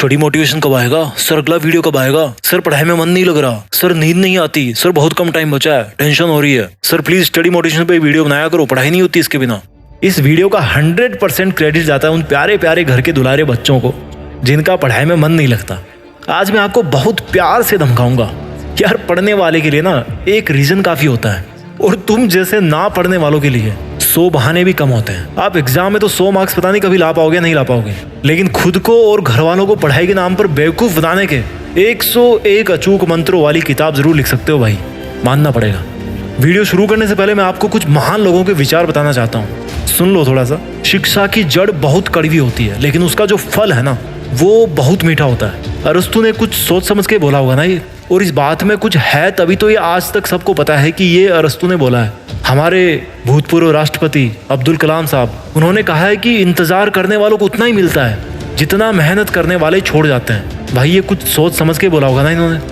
Study motivation कब आएगा sir? अगला वीडियो कब आएगा सर? पढ़ाई में मन नहीं लग रहा सर, नींद नहीं आती सर, बहुत कम टाइम बचा है, टेंशन हो रही है सर, प्लीज स्टडी मोटिवेशन पे वीडियो बनाया करो, पढ़ाई नहीं होती इसके बिना। इस वीडियो का 100% क्रेडिट जाता है उन प्यारे प्यारे घर के दुलारे बच्चों को जिनका पढ़ाई में मन नहीं लगता। आज मैं आपको बहुत प्यार से धमकाऊंगा। यार, पढ़ने वाले के लिए ना एक रीजन काफी होता है, और तुम जैसे ना पढ़ने वालों के लिए 100 बहाने भी कम होते हैं। आप एग्जाम में तो 100 मार्क्स पता नहीं कभी ला पाओगे, नहीं ला पाओगे, लेकिन खुद को और घर वालों को पढ़ाई के नाम पर बेवकूफ बनाने के 101 अचूक मंत्रों वाली किताब जरूर लिख सकते हो भाई, मानना पड़ेगा। वीडियो शुरू करने से पहले मैं आपको कुछ महान लोगों के विचार बताना चाहता हूँ, सुन लो थोड़ा सा। शिक्षा की जड़ बहुत कड़वी होती है, लेकिन उसका जो फल है ना वो बहुत मीठा होता है। अरस्तु ने कुछ सोच समझ के बोला होगा ना ये, और इस बात में कुछ है तभी तो ये आज तक सबको पता है कि ये अरस्तु ने बोला है। हमारे भूतपूर्व राष्ट्रपति अब्दुल कलाम साहब, उन्होंने कहा है कि इंतजार करने वालों को उतना ही मिलता है जितना मेहनत करने वाले छोड़ जाते हैं। भाई, ये कुछ सोच समझ के बोला होगा ना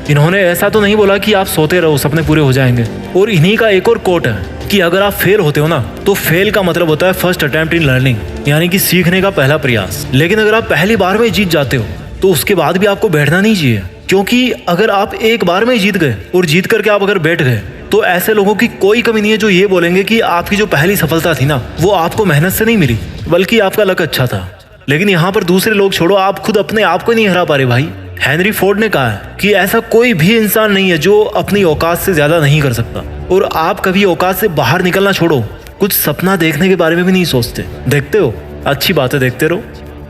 इन्होंने ऐसा तो नहीं बोला कि आप सोते रहो सपने पूरे हो जाएंगे। और इन्हीं का एक और कोट है कि अगर आप फेल होते हो ना तो फेल का मतलब होता है फर्स्ट अटेम्प्ट इन लर्निंग, यानी कि सीखने का पहला प्रयास। लेकिन अगर आप पहली बार में जीत जाते हो तो उसके बाद भी आपको बैठना नहीं चाहिए, क्योंकि अगर आप एक बार में जीत गए और जीत करके आप अगर बैठ गए तो ऐसे लोगों की कोई कमी नहीं है जो ये बोलेंगे कि आपकी जो पहली सफलता थी ना वो आपको मेहनत से नहीं मिली, बल्कि आपका लक अच्छा था। लेकिन यहाँ पर दूसरे लोग छोड़ो, आप खुद अपने आप को नहीं हरा पा रहे भाई। हेनरी फोर्ड ने कहा है कि ऐसा कोई भी इंसान नहीं है जो अपनी औकात से ज्यादा नहीं कर सकता। और आप कभी औकात से बाहर निकलना छोड़ो, कुछ सपना देखने के बारे में भी नहीं सोचते। देखते हो, अच्छी बातें देखते रहो,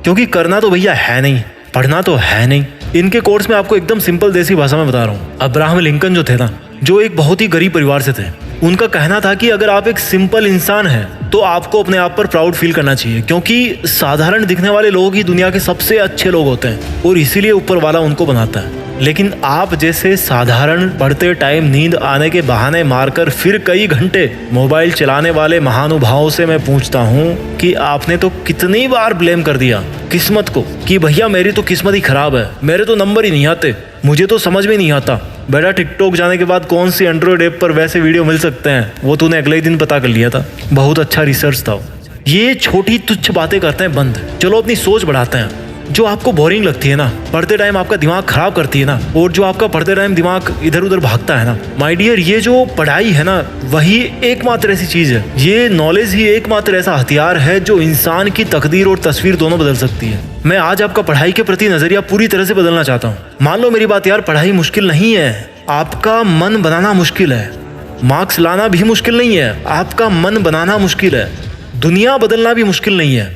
क्योंकि करना तो भैया है नहीं, पढ़ना तो है नहीं। इनके कोर्स में आपको एकदम सिंपल देसी भाषा में बता रहा हूँ। अब्राहम लिंकन जो थे ना, जो एक बहुत ही गरीब परिवार से थे, उनका कहना था कि अगर आप एक सिंपल इंसान हैं तो आपको अपने आप पर प्राउड फील करना चाहिए, क्योंकि साधारण दिखने वाले लोग ही दुनिया के सबसे अच्छे लोग होते हैं और इसीलिए ऊपर वाला उनको बनाता है। लेकिन आप जैसे साधारण पढ़ते टाइम नींद आने के बहाने मारकर फिर कई घंटे मोबाइल चलाने वाले महानुभावों से मैं पूछता हूँ कि आपने तो कितनी बार ब्लेम कर दिया किस्मत को कि भैया मेरी तो किस्मत ही खराब है, मेरे तो नंबर ही नहीं आते, मुझे तो समझ में नहीं आता। बेटा, टिकटॉक जाने के बाद कौन सी एंड्रॉइड ऐप पर वैसे वीडियो मिल सकते हैं वो तूने अगले ही दिन पता कर लिया था, बहुत अच्छा रिसर्च था। ये छोटी तुच्छ बातें करते हैं बंद, चलो अपनी सोच बढ़ाते हैं। जो आपको बोरिंग लगती है ना, पढ़ते टाइम आपका दिमाग खराब करती है ना, और जो आपका पढ़ते टाइम दिमाग इधर उधर भागता है ना, माय डियर, ये जो पढ़ाई है ना वही एकमात्र ऐसी चीज है, ये नॉलेज ही एकमात्र ऐसा हथियार है जो इंसान की तकदीर और तस्वीर दोनों बदल सकती है। मैं आज आपका पढ़ाई के प्रति नजरिया पूरी तरह से बदलना चाहता हूँ। मान लो मेरी बात यार, पढ़ाई मुश्किल नहीं है, आपका मन बनाना मुश्किल है। मार्क्स लाना भी मुश्किल नहीं है, आपका मन बनाना मुश्किल है। दुनिया बदलना भी मुश्किल नहीं है,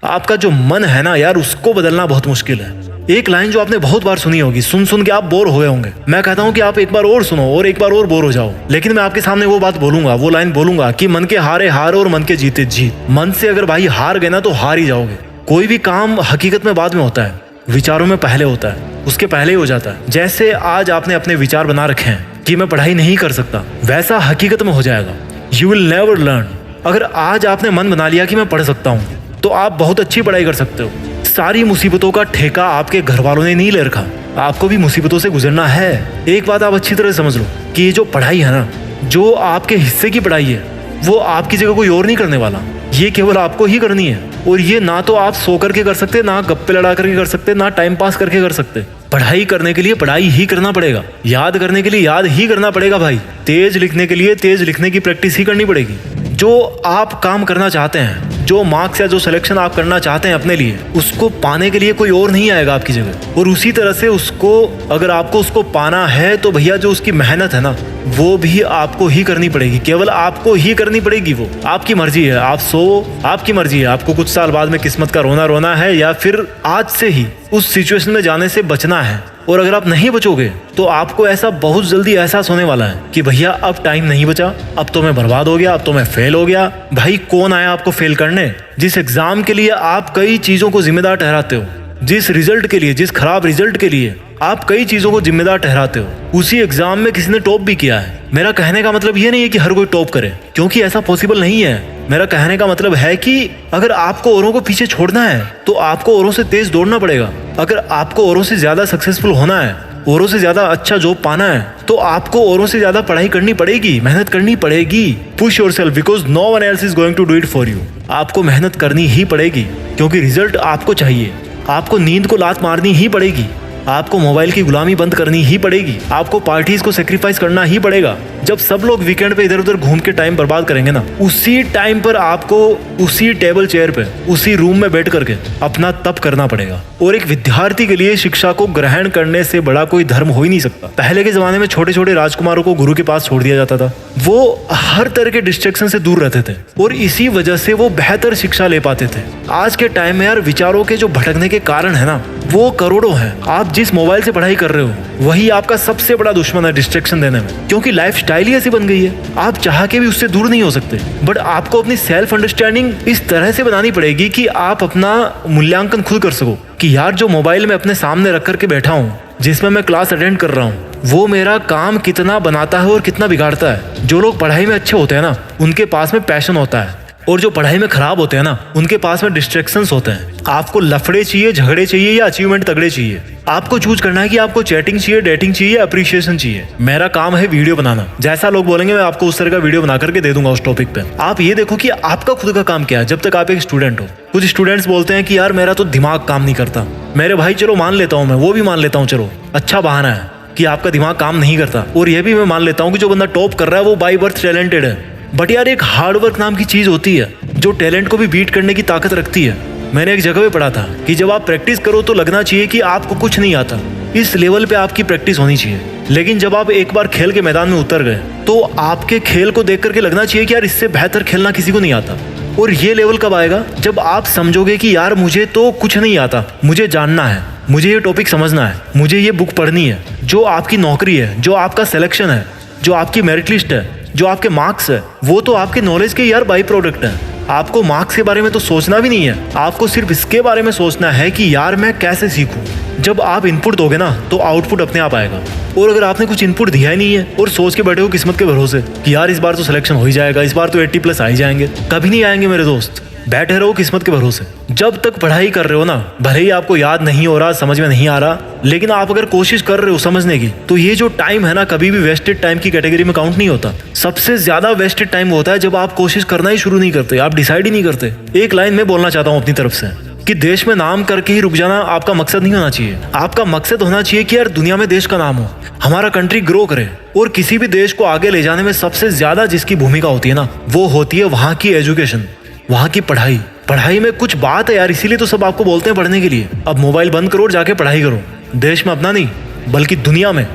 आपका जो मन है ना यार उसको बदलना बहुत मुश्किल है। एक लाइन जो आपने बहुत बार सुनी होगी, सुन सुन के आप बोर हुए होंगे। मैं कहता हूँ कि आप एक बार और सुनो और एक बार और बोर हो जाओ, लेकिन मैं आपके सामने वो बात बोलूंगा, वो लाइन बोलूंगा कि मन के हारे हार और मन के जीते जीत। मन से अगर भाई हार गए ना तो हार ही जाओगे। कोई भी काम हकीकत में बाद में होता है, विचारों में पहले होता है, उसके पहले ही हो जाता है। जैसे आज आपने अपने विचार बना रखे हैं कि मैं पढ़ाई नहीं कर सकता, वैसा हकीकत में हो जाएगा। You will never learn. अगर आज आपने मन बना लिया कि मैं पढ़ सकता हूँ तो आप बहुत अच्छी पढ़ाई कर सकते हो। सारी मुसीबतों का ठेका आपके घर वालों ने नहीं ले रखा, आपको भी मुसीबतों से गुजरना है। एक बात आप अच्छी तरह समझ लो कि ये जो पढ़ाई है ना, जो आपके हिस्से की पढ़ाई है, वो आपकी जगह कोई और नहीं करने वाला, ये केवल आपको ही करनी है। और ये ना तो आप सो करके कर सकते, ना गप्पे लड़ा करके कर सकते, ना टाइम पास करके कर सकते। पढ़ाई करने के लिए पढ़ाई ही करना पड़ेगा, याद करने के लिए याद ही करना पड़ेगा भाई, तेज लिखने के लिए तेज लिखने की प्रैक्टिस ही करनी पड़ेगी। जो आप काम करना चाहते हैं, जो मार्क्स या जो सिलेक्शन आप करना चाहते हैं अपने लिए, उसको पाने के लिए कोई और नहीं आएगा आपकी जगह। और उसी तरह से उसको, अगर आपको उसको पाना है तो भैया जो उसकी मेहनत है ना वो भी आपको ही करनी पड़ेगी, केवल आपको ही करनी पड़ेगी। वो आपकी मर्जी है, आप सो, आपकी मर्जी है, आपको कुछ साल बाद में किस्मत का रोना रोना है या फिर आज से ही उस सिचुएशन में जाने से बचना है। और अगर आप नहीं बचोगे तो आपको ऐसा बहुत जल्दी एहसास होने वाला है कि भैया अब टाइम नहीं बचा, अब तो मैं बर्बाद हो गया, अब तो मैं फेल हो गया। भाई, कौन आया आपको फेल करने? जिस एग्जाम के लिए आप कई चीजों को जिम्मेदार ठहराते हो, जिस रिजल्ट के लिए, जिस खराब रिजल्ट के लिए आप कई चीजों को जिम्मेदार ठहराते हो, उसी एग्जाम में किसी ने टॉप भी किया है। मेरा कहने का मतलब ये नहीं है कि हर कोई टॉप करे, क्योंकि ऐसा पॉसिबल नहीं है। मेरा कहने का मतलब है कि अगर आपको औरों को पीछे छोड़ना है तो आपको औरों से तेज दौड़ना पड़ेगा। अगर आपको औरों से ज्यादा सक्सेसफुल होना है, औरों से ज्यादा अच्छा जॉब पाना है, तो आपको औरों से ज्यादा पढ़ाई करनी पड़ेगी, मेहनत करनी पड़ेगी। Push yourself because no one else is going to do it for you. आपको मेहनत करनी ही पड़ेगी, क्योंकि रिजल्ट आपको चाहिए। आपको नींद को लात मारनी ही पड़ेगी, आपको मोबाइल की गुलामी बंद करनी ही पड़ेगी, आपको पार्टीज को सेक्रीफाइस करना ही पड़ेगा। जब सब लोग वीकेंड पे इधर उधर घूम के टाइम बर्बाद करेंगे ना, उसी टाइम पर आपको उसी टेबल चेयर पे उसी रूम में बैठ करके अपना तप करना पड़ेगा। और एक विद्यार्थी के लिए शिक्षा को ग्रहण करने से बड़ा कोई धर्म हो ही नहीं सकता। पहले के जमाने में छोटे छोटे राजकुमारों को गुरु के पास छोड़ दिया जाता था, वो हर तरह के डिस्ट्रैक्शन से दूर रहते थे और इसी वजह से वो बेहतर शिक्षा ले पाते थे। आज के टाइम में यार विचारों के जो भटकने के कारण है ना, वो करोड़ों हैं। आप जिस मोबाइल से पढ़ाई कर रहे हो वही आपका सबसे बड़ा दुश्मन है डिस्ट्रैक्शन देने में, क्योंकि लाइफ स्टाइल ही ऐसी बन गई है, आप चाह के भी उससे दूर नहीं हो सकते। बट आपको अपनी सेल्फ अंडरस्टैंडिंग इस तरह से बनानी पड़ेगी कि आप अपना मूल्यांकन खुद कर सको कि यार जो मोबाइल में अपने सामने रख करके बैठा हूँ, जिसमें मैं क्लास अटेंड कर रहा हूँ, वो मेरा काम कितना बनाता है और कितना बिगाड़ता है। जो लोग पढ़ाई में अच्छे होते हैं ना, उनके पास में पैशन होता है, और जो पढ़ाई में खराब होते हैं ना, उनके पास में डिस्ट्रैक्शंस होते हैं। आपको लफड़े चाहिए, झगड़े चाहिए या अचीवमेंट तगड़े चाहिए? आपको चूज करना है कि आपको चैटिंग चाहिए, डेटिंग चाहिए या अप्रिशिएशन चाहिए। मेरा काम है वीडियो बनाना, जैसा लोग बोलेंगे मैं आपको उस तरह का वीडियो बना करके दे दूंगा उस टॉपिक पे। आप ये देखो कि आपका खुद का काम क्या है जब तक आप एक स्टूडेंट हो। कुछ स्टूडेंट्स बोलते हैं कि यार मेरा तो दिमाग काम नहीं करता। मेरे भाई चलो मान लेता हूँ, मैं वो भी मान लेता हूँ, चलो अच्छा बहाना है कि आपका दिमाग काम नहीं करता। और ये भी मैं मान लेता हूँ कि जो बंदा टॉप कर रहा है वो बाई बर्थ टैलेंटेड है। बट यार एक हार्डवर्क नाम की चीज होती है जो टैलेंट को भी बीट करने की ताकत रखती है। मैंने एक जगह पे पढ़ा था कि जब आप प्रैक्टिस करो तो लगना चाहिए कि आपको कुछ नहीं आता, इस लेवल पे आपकी प्रैक्टिस होनी चाहिए। लेकिन जब आप एक बार खेल के मैदान में उतर गए तो आपके खेल को देख करके लगना चाहिए कि यार इससे बेहतर खेलना किसी को नहीं आता। और ये लेवल कब आएगा? जब आप समझोगे कि यार मुझे तो कुछ नहीं आता, मुझे जानना है, मुझे ये टॉपिक समझना है, मुझे ये बुक पढ़नी है। जो आपकी नौकरी है, जो आपका सिलेक्शन है, जो आपकी मेरिट लिस्ट है, जो आपके मार्क्स है, वो तो आपके नॉलेज के यार बाई प्रोडक्ट है। आपको मार्क्स के बारे में तो सोचना भी नहीं है, आपको सिर्फ इसके बारे में सोचना है कि यार मैं कैसे सीखूं। जब आप इनपुट दोगे ना तो आउटपुट अपने आप आएगा। और अगर आपने कुछ इनपुट दिया ही नहीं है और सोच के बैठे हो किस्मत के भरोसे कि यार इस बार तो सिलेक्शन हो ही जाएगा, इस बार तो 80+ आ ही जाएंगे, कभी नहीं आएंगे मेरे दोस्त। बैठे रहो किस्मत के भरोसे। जब तक पढ़ाई कर रहे हो ना, भले ही आपको याद नहीं हो रहा, समझ में नहीं आ रहा, लेकिन आप अगर कोशिश कर रहे हो समझने की, तो ये जो टाइम है ना, कभी भी वेस्टेड टाइम की कैटेगरी में काउंट नहीं होता। सबसे ज्यादा वेस्टेड टाइम होता है जब आप कोशिश करना ही शुरू नहीं करते, आप डिसाइड ही नहीं करते। एक लाइन में बोलना चाहता हूँ अपनी तरफ से कि देश में नाम करके ही रुक जाना आपका मकसद नहीं होना चाहिए। आपका मकसद होना चाहिए कि यार दुनिया में देश का नाम हो, हमारा कंट्री ग्रो करे। और किसी भी देश को आगे ले जाने में सबसे ज्यादा जिसकी भूमिका होती है ना, वो होती है वहाँ की एजुकेशन, वहाँ की पढ़ाई। पढ़ाई में कुछ बात है यार, इसीलिए तो सब आपको बोलते हैं पढ़ने के लिए। अब मोबाइल बंद करो और जाके पढ़ाई करो। देश में अपना नहीं बल्कि दुनिया में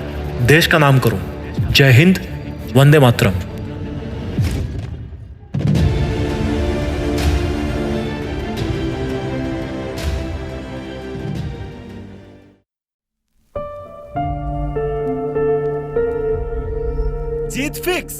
देश का नाम करो। जय हिंद, वंदे मातरम। जीत फिक्स।